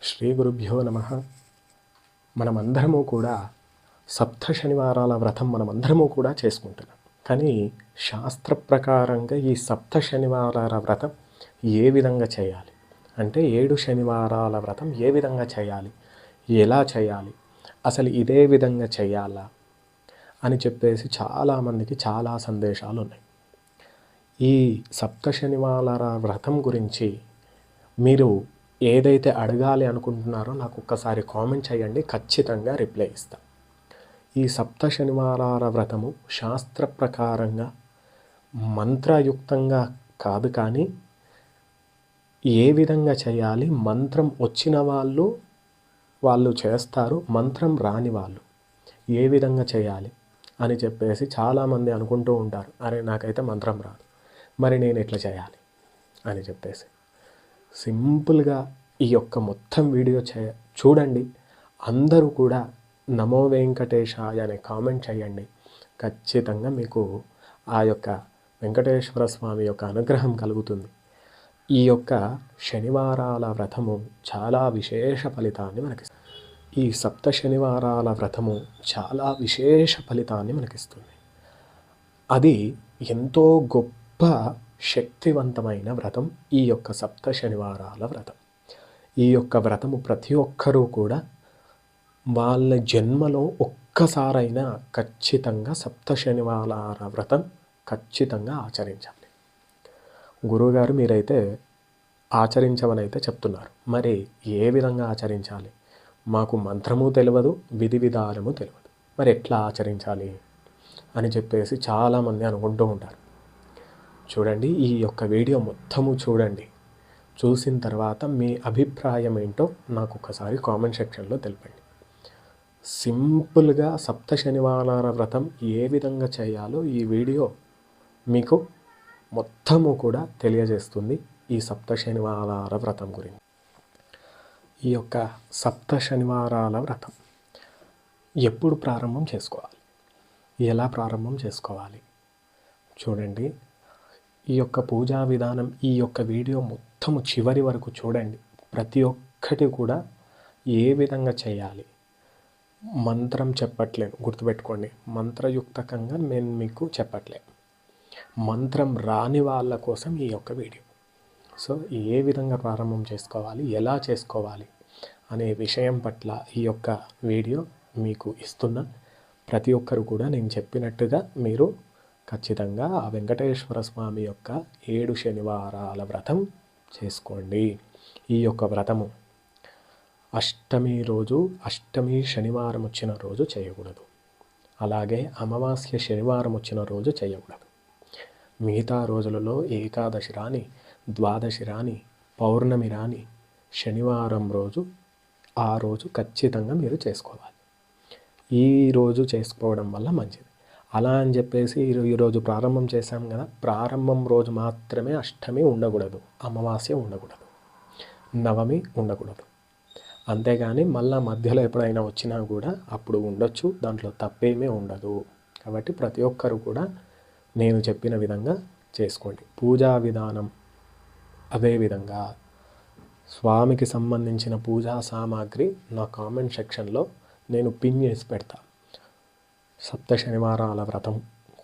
శ్రీ గురుభ్యో నమః. మనమందరము కూడా సప్త శనివారాల వ్రతం మనమందరము కూడా చేసుకుంటున్నాం. కానీ శాస్త్ర ప్రకారంగా ఈ సప్త శనివారాల వ్రతం ఏ విధంగా చేయాలి, అంటే 7 శనివారాల వ్రతం ఏ విధంగా చేయాలి, ఎలా చేయాలి, అసలు ఇదే విధంగా చేయాలా అని చెప్పేసి చాలామందికి చాలా సందేశాలు ఉన్నాయి. ఈ సప్త శనివారాల వ్రతం గురించి మీరు ఏదైతే అడగాలి అనుకుంటున్నారో నాకు ఒక్కసారి కామెంట్ చేయండి, ఖచ్చితంగా రిప్లై ఇస్తాను. ఈ సప్త శనివారాల వ్రతము శాస్త్ర ప్రకారంగా మంత్రయుక్తంగా కాదు, కానీ ఏ విధంగా చేయాలి, మంత్రం వచ్చిన వాళ్ళు చేస్తారు, మంత్రం రాని వాళ్ళు ఏ విధంగా చేయాలి అని చెప్పేసి చాలామంది అనుకుంటూ ఉంటారు. అరే నాకైతే మంత్రం రాదు, మరి నేను ఎట్లా చేయాలి అని చెప్పేసి సింపుల్గా ఈ యొక్క మొత్తం వీడియో చూడండి. అందరూ కూడా నమో వెంకటేశాయ అనే కామెంట్ చేయండి. ఖచ్చితంగా మీకు ఆ యొక్క వెంకటేశ్వర స్వామి యొక్క అనుగ్రహం కలుగుతుంది. ఈ యొక్క శనివారాల వ్రతము చాలా విశేష ఫలితాన్ని మనకిస్తుంది. ఈ సప్త శనివారాల వ్రతము చాలా విశేష ఫలితాన్ని మనకిస్తుంది. అది ఎంతో గొప్ప శక్తివంతమైన వ్రతం ఈ యొక్క సప్త శనివారాల వ్రతం. ఈ యొక్క వ్రతము ప్రతి ఒక్కరూ కూడా వాళ్ళ జన్మలో ఒక్కసారైనా ఖచ్చితంగా సప్త శనివారాల వ్రతం ఖచ్చితంగా ఆచరించాలి. గురువుగారు మీరైతే ఆచరించమనైతే చెప్తున్నారు, మరి ఏ విధంగా ఆచరించాలి, మాకు మంత్రము తెలియదు, విధి విధానము తెలియదు, మరి ఎట్లా ఆచరించాలి అని చెప్పేసి చాలామంది అనుకుంటూ ఉంటారు. చూడండి, ఈ యొక్క వీడియో మొత్తము చూడండి. చూసిన తర్వాత మీ అభిప్రాయం ఏంటో నాకు ఒకసారి కామెంట్ సెక్షన్లో తెలపండి. సింపుల్గా సప్త శనివారాల వ్రతం ఏ విధంగా చేయాలో ఈ వీడియో మీకు మొత్తము కూడా తెలియజేస్తుంది. ఈ సప్త శనివారాల వ్రతం గురించి, ఈ యొక్క సప్త శనివారాల వ్రతం ఎప్పుడు ప్రారంభం చేసుకోవాలి, ఎలా ప్రారంభం చేసుకోవాలి చూడండి. ఈ యొక్క పూజా విధానం, ఈ యొక్క వీడియో మొత్తము చివరి వరకు చూడండి. ప్రతి ఒక్కటి కూడా ఏ విధంగా చేయాలి, మంత్రం చెప్పట్లేదు, గుర్తుపెట్టుకోండి. మంత్రయుక్తకంగా నేను మీకు చెప్పట్లేదు, మంత్రం రాని వాళ్ళ కోసం ఈ యొక్క వీడియో. సో ఏ విధంగా ప్రారంభం చేసుకోవాలి, ఎలా చేసుకోవాలి అనే విషయం పట్ల ఈ యొక్క వీడియో మీకు ఇస్తున్న ప్రతి ఒక్కరు కూడా నేను చెప్పినట్టుగా మీరు ఖచ్చితంగా ఆ వెంకటేశ్వర స్వామి యొక్క 7 శనివారాల వ్రతం చేసుకోండి. ఈ యొక్క వ్రతము అష్టమి రోజు, అష్టమి శనివారం వచ్చిన రోజు చేయకూడదు, అలాగే అమావాస్య శనివారం వచ్చిన రోజు చేయకూడదు. మిగతా రోజులలో ఏకాదశి రాని, ద్వాదశి రాని, పౌర్ణమి రాని శనివారం రోజు ఆ రోజు ఖచ్చితంగా మీరు చేసుకోవాలి. ఈ రోజు చేసుకోవడం వల్ల మంచిది. అలా అని చెప్పేసి ఈరోజు ప్రారంభం చేశాం కదా, ప్రారంభం రోజు మాత్రమే అష్టమి ఉండకూడదు, అమావాస్య ఉండకూడదు, నవమి ఉండకూడదు. అంతేగాని మళ్ళీ మధ్యలో ఎప్పుడైనా వచ్చినా కూడా అప్పుడు ఉండొచ్చు, దాంట్లో తప్పేమీ ఉండదు. కాబట్టి ప్రతి ఒక్కరు కూడా నేను చెప్పిన విధంగా చేసుకోండి. పూజా విధానం అదేవిధంగా స్వామికి సంబంధించిన పూజా సామాగ్రి నా కామెంట్ సెక్షన్లో నేను పిన్ చేసి పెడతా. సప్త శనివారాల వ్రతం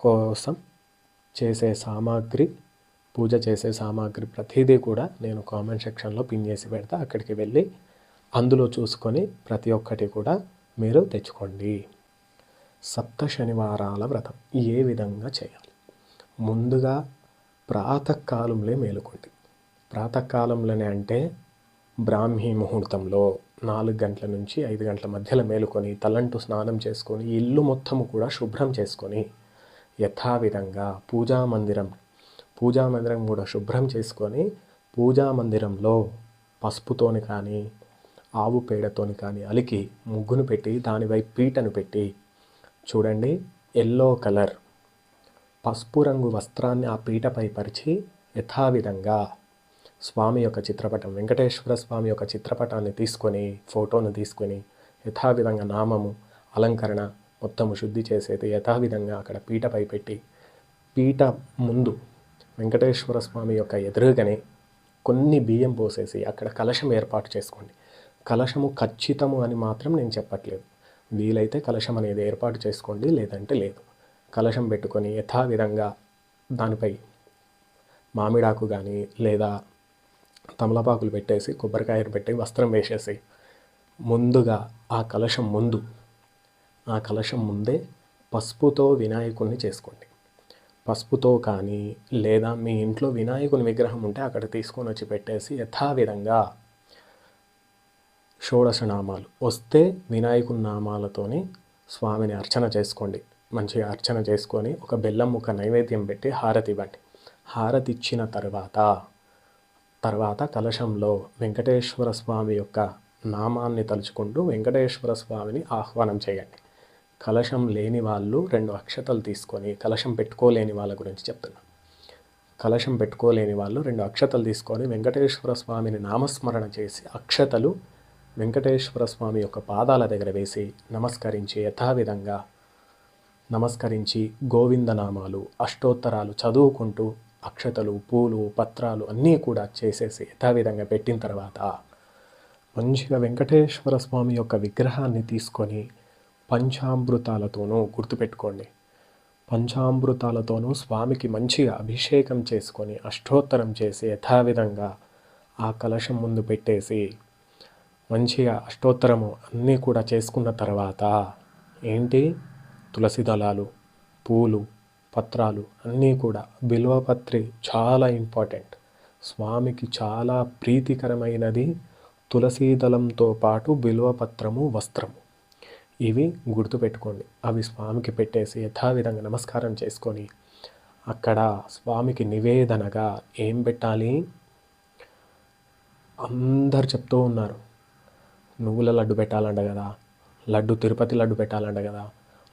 కోసం చేసే సామాగ్రి, పూజ చేసే సామాగ్రి ప్రతిదీ కూడా నేను కామెంట్ సెక్షన్లో పిన్ చేసి పెడతా. అక్కడికి వెళ్ళి అందులో చూసుకొని ప్రతి ఒక్కటి కూడా మీరు తెచ్చుకోండి. సప్త శనివారాల వ్రతం ఏ విధంగా చేయాలి, ముందుగా ప్రాతకాలంలో మేలుకోండి. ప్రాతకాలంలోనే అంటే బ్రాహ్మీ ముహూర్తంలో 4 గంటల నుంచి 5 గంటల మధ్యలో మేలుకొని తలంటు స్నానం చేసుకొని ఇల్లు మొత్తము కూడా శుభ్రం చేసుకొని యథావిధంగా పూజా మందిరం కూడా శుభ్రం చేసుకొని పూజా మందిరంలో పసుపుతోని కానీ ఆవు పేడతోని కానీ అలికి ముగ్గును పెట్టి దానివైపు పీటను పెట్టి చూడండి, ఎల్లో కలర్ పసుపు రంగు వస్త్రాన్ని ఆ పీటపై పరిచి యథావిధంగా స్వామి యొక్క చిత్రపటం, వెంకటేశ్వర స్వామి యొక్క చిత్రపటాన్ని తీసుకొని, ఫోటోను తీసుకొని యథావిధంగా నామము, అలంకరణ మొత్తము శుద్ధి చేసేది యథావిధంగా అక్కడ పీటపై పెట్టి, పీట ముందు వెంకటేశ్వర స్వామి యొక్క ఎదురుగానే కొన్ని బియ్యం పోసేసి అక్కడ కలశం ఏర్పాటు చేసుకోండి. కలశము ఖచ్చితము అని మాత్రం నేను చెప్పట్లేదు. వీలైతే కలశం అనేది ఏర్పాటు చేసుకోండి, లేదంటే లేదు. కలశం పెట్టుకొని యథావిధంగా దానిపై మామిడాకు కానీ లేదా తమలపాకులు పెట్టేసి కొబ్బరికాయలు పెట్టి వస్త్రం వేసేసి ముందుగా ఆ కలశం ముందే పసుపుతో వినాయకుడిని చేసుకోండి. పసుపుతో కానీ లేదా మీ ఇంట్లో వినాయకుని విగ్రహం ఉంటే అక్కడ తీసుకొని వచ్చి పెట్టేసి యథావిధంగా షోడశ నామాలు వస్తే వినాయకుని నామాలతోని స్వామిని అర్చన చేసుకోండి. మంచిగా అర్చన చేసుకొని ఒక బెల్లం ముక్క నైవేద్యం పెట్టి హారతి ఇవ్వండి. హారతి ఇచ్చిన తర్వాత కలశంలో వెంకటేశ్వర స్వామి యొక్క నామాన్ని తలుచుకుంటూ వెంకటేశ్వర స్వామిని ఆహ్వానం చేయండి. కలశం లేని వాళ్ళు 2 అక్షతలు తీసుకొని, కలశం పెట్టుకోలేని వాళ్ళ గురించి చెప్తున్నా. కలశం పెట్టుకోలేని వాళ్ళు 2 అక్షతలు తీసుకొని వెంకటేశ్వర స్వామిని నామస్మరణ చేసి అక్షతలు వెంకటేశ్వర స్వామి యొక్క పాదాల దగ్గర వేసి నమస్కరించి యథావిధంగా నమస్కరించి గోవిందనామాలు అష్టోత్తరాలు చదువుకుంటూ అక్షతలు పూలు పత్రాలు అన్నీ కూడా చేసేసి యథావిధంగా పెట్టిన తర్వాత మంచిగా వెంకటేశ్వర స్వామి యొక్క విగ్రహాన్ని తీసుకొని పంచామృతాలతోనూ గుర్తుపెట్టుకోండి, పంచామృతాలతోనూ స్వామికి మంచిగా అభిషేకం చేసుకొని అష్టోత్తరం చేసి యథావిధంగా ఆ కలశం ముందు పెట్టేసి మంచిగా అష్టోత్తరము అన్నీ కూడా చేసుకున్న తర్వాత తులసి దళాలు పూలు పత్రాలు అన్నీ కూడా బిల్వపత్రి చాలా ఇంపార్టెంట్. స్వామికి చాలా ప్రీతికరమైనది తులసీ దళంతో పాటు బిల్వపత్రము వస్త్రము. ఇవి గుర్తుపెట్టుకోండి. అవి స్వామికి పెట్టేసి యథావిధంగా నమస్కారం చేసుకొని అక్కడ స్వామికి నివేదనగా ఏం పెట్టాలి? అందరు చెప్తూ ఉన్నారు, నువ్వుల లడ్డు పెట్టాలంట కదా, తిరుపతి లడ్డు పెట్టాలంట కదా,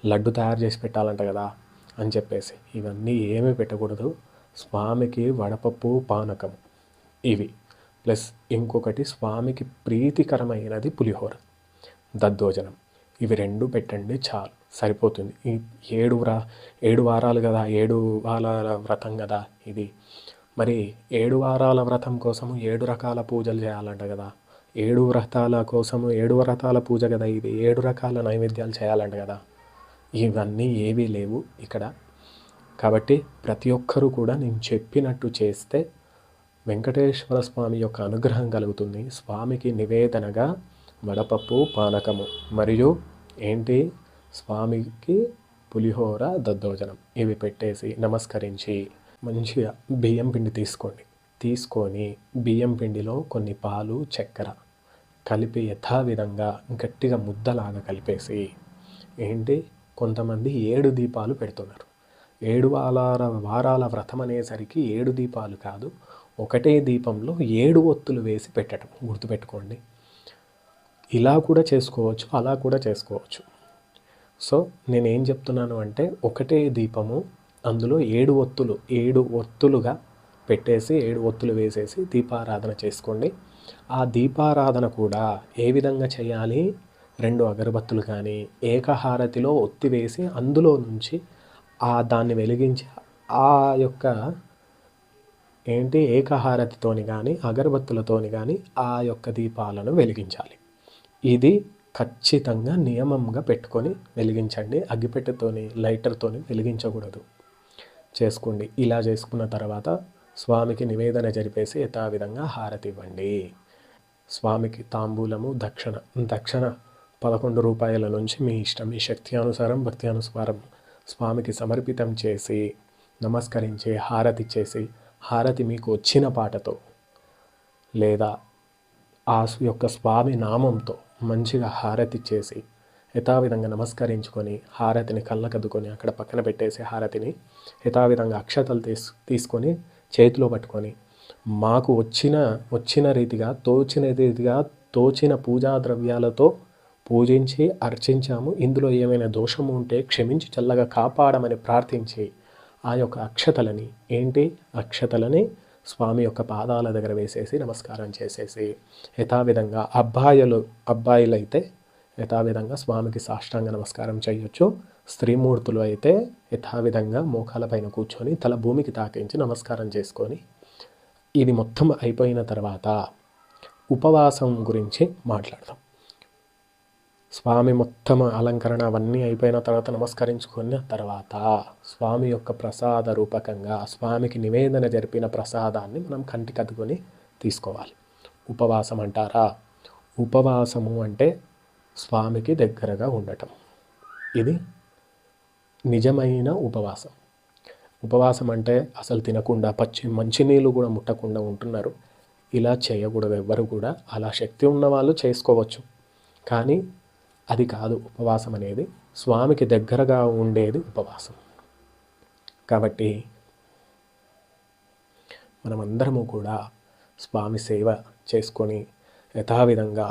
లడ్డు తయారు చేసి పెట్టాలంట కదా అని చెప్పేసి ఇవన్నీ ఏమీ పెట్టకూడదు. స్వామికి వడపప్పు పానకం ఇవి ప్లస్ ఇంకొకటి స్వామికి ప్రీతికరమైనది పులిహోర దద్దోజనం, ఇవి 2 పెట్టండి చాలు, సరిపోతుంది. ఈ 7 వారాలు కదా, 7 వారాల వ్రతం కదా ఇది. మరి 7 వారాల వ్రతం కోసము 7 రకాల పూజలు చేయాలంట కదా, 7 వ్రతాల కోసము 7 వ్రతాల పూజ కదా ఇది, 7 రకాల నైవేద్యాలు చేయాలంట కదా. ఇవన్నీ ఏవీ లేవు ఇక్కడ. కాబట్టి ప్రతి ఒక్కరూ కూడా నేను చెప్పినట్టు చేస్తే వెంకటేశ్వర స్వామి యొక్క అనుగ్రహం కలుగుతుంది. స్వామికి నివేదనగా వడపప్పు పానకము మరియు స్వామికి పులిహోర దద్దోజనం ఇవి పెట్టేసి నమస్కరించి మంచిగా బియ్యం పిండి తీసుకొని బియ్యం పిండిలో కొన్ని పాలు చక్కెర కలిపి యథావిధంగా గట్టిగా ముద్దలాగా కలిపేసి కొంతమంది 7 దీపాలు పెడుతున్నారు. 7 వారాల వ్రతం అనేసరికి 7 దీపాలు కాదు, ఒకటే దీపంలో 7 ఒత్తులు వేసి పెట్టడం గుర్తుపెట్టుకోండి. ఇలా కూడా చేసుకోవచ్చు, అలా కూడా చేసుకోవచ్చు. సో నేనేం చెప్తున్నాను అంటే ఒకటే దీపము అందులో 7 ఒత్తులుగా పెట్టేసి 7 ఒత్తులు వేసేసి దీపారాధన చేసుకోండి. ఆ దీపారాధన కూడా ఏ విధంగా చేయాలి? 2 అగరబత్తులు కానీ ఏకహారతిలో ఒత్తి వేసి అందులో నుంచి దాన్ని వెలిగించి ఆ యొక్క ఏకహారతితోని కానీ అగరబత్తులతోని కానీ ఆ యొక్క దీపాలను వెలిగించాలి. ఇది ఖచ్చితంగా నియమంగా పెట్టుకొని వెలిగించండి. అగ్గిపెట్టెతోని లైటర్తోని వెలిగించకూడదు. చేసుకోండి. ఇలా చేసుకున్న తర్వాత స్వామికి నివేదన జరిపేసి యథావిధంగా హారతి ఇవ్వండి. స్వామికి తాంబూలము దక్షిణ 11 రూపాయల నుంచి మీ ఇష్టం, మీ శక్తి అనుసారం భక్తి అనుసారం స్వామికి సమర్పితం చేసి నమస్కరించి హారతి ఇచ్చేసి హారతి మీకు వచ్చిన పాటతో లేదా ఆ యొక్క స్వామి నామంతో మంచిగా హారతి ఇచ్చేసి యథావిధంగా నమస్కరించుకొని హారతిని కళ్ళకద్దుకొని అక్కడ పక్కన పెట్టేసి హారతిని యథావిధంగా అక్షతలు తీసుకొని చేతిలో పట్టుకొని మాకు వచ్చిన రీతిగా తోచిన పూజా ద్రవ్యాలతో పూజించి అర్చించాము, ఇందులో ఏమైనా దోషము ఉంటే క్షమించి చల్లగా కాపాడమని ప్రార్థించి ఆ యొక్క అక్షతలని స్వామి యొక్క పాదాల దగ్గర వేసేసి నమస్కారం చేసేసి యథావిధంగా అబ్బాయిలైతే యథావిధంగా స్వామికి సాష్టాంగ నమస్కారం చేయొచ్చు. స్త్రీమూర్తులు అయితే యథావిధంగా మోకాల పైన కూర్చొని తల భూమికి తాకించి నమస్కారం చేసుకొని ఇది మొత్తం అయిపోయిన తర్వాత ఉపవాసం గురించి మాట్లాడదాం. స్వామి మొత్తం అలంకరణ అవన్నీ అయిపోయిన తర్వాత నమస్కరించుకున్న తర్వాత స్వామి యొక్క ప్రసాద రూపకంగా స్వామికి నివేదన జరిపిన ప్రసాదాన్ని మనం కంటికి అద్దుకొని తీసుకోవాలి. ఉపవాసం అంటారా? ఉపవాసము అంటే స్వామికి దగ్గరగా ఉండటం. ఇది నిజమైన ఉపవాసం. ఉపవాసం అంటే అసలు తినకుండా మంచినీళ్ళు కూడా ముట్టకుండా ఉంటున్నారు. ఇలా చేయకూడదు. ఎవ్వరు కూడా అలా శక్తి ఉన్న వాళ్ళు చేసుకోవచ్చు, కానీ అది కాదు ఉపవాసం అనేది. స్వామికి దగ్గరగా ఉండేది ఉపవాసం. కాబట్టి మనమందరము కూడా స్వామి సేవ చేసుకొని యథావిధంగా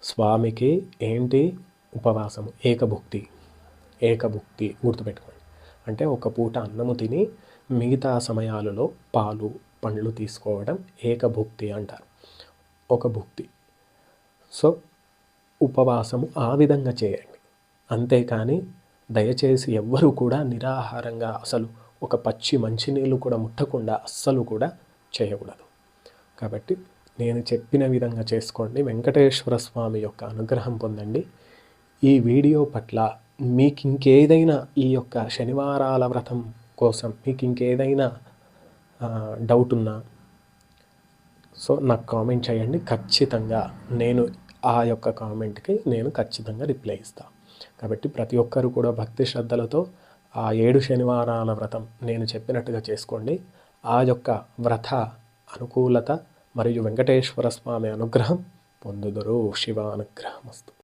స్వామికి ఏంటి ఉపవాసము? ఏకభుక్తి గుర్తుపెట్టుకోండి. అంటే ఒక పూట అన్నము తిని మిగతా సమయాలలో పాలు పండ్లు తీసుకోవడం ఏకభుక్తి అంటారు. ఒక భుక్తి. సో ఉపవాసము ఆ విధంగా చేయండి. అంతేకాని దయచేసి ఎవ్వరూ కూడా నిరాహారంగా అసలు ఒక పచ్చి మంచినీళ్ళు కూడా ముట్టకుండా అస్సలు కూడా చేయకూడదు. కాబట్టి నేను చెప్పిన విధంగా చేసుకోండి. వెంకటేశ్వర స్వామి యొక్క అనుగ్రహం పొందండి. ఈ వీడియో పట్ల మీకు ఇంకేదైనా ఈ యొక్క శనివారాల వ్రతం కోసం మీకు ఇంకేదైనా డౌట్ ఉన్నా సో నాకు కామెంట్ చేయండి. ఖచ్చితంగా నేను ఆ యొక్క కామెంట్కి నేను ఖచ్చితంగా రిప్లై ఇస్తాను. కాబట్టి ప్రతి ఒక్కరు కూడా భక్తి శ్రద్ధలతో ఆ 7 శనివారాల వ్రతం నేను చెప్పినట్టుగా చేసుకోండి. ఆ యొక్క వ్రత అనుకూలత మరియు వెంకటేశ్వర స్వామి అనుగ్రహం పొందుదురు. శివ అనుగ్రహమస్తు.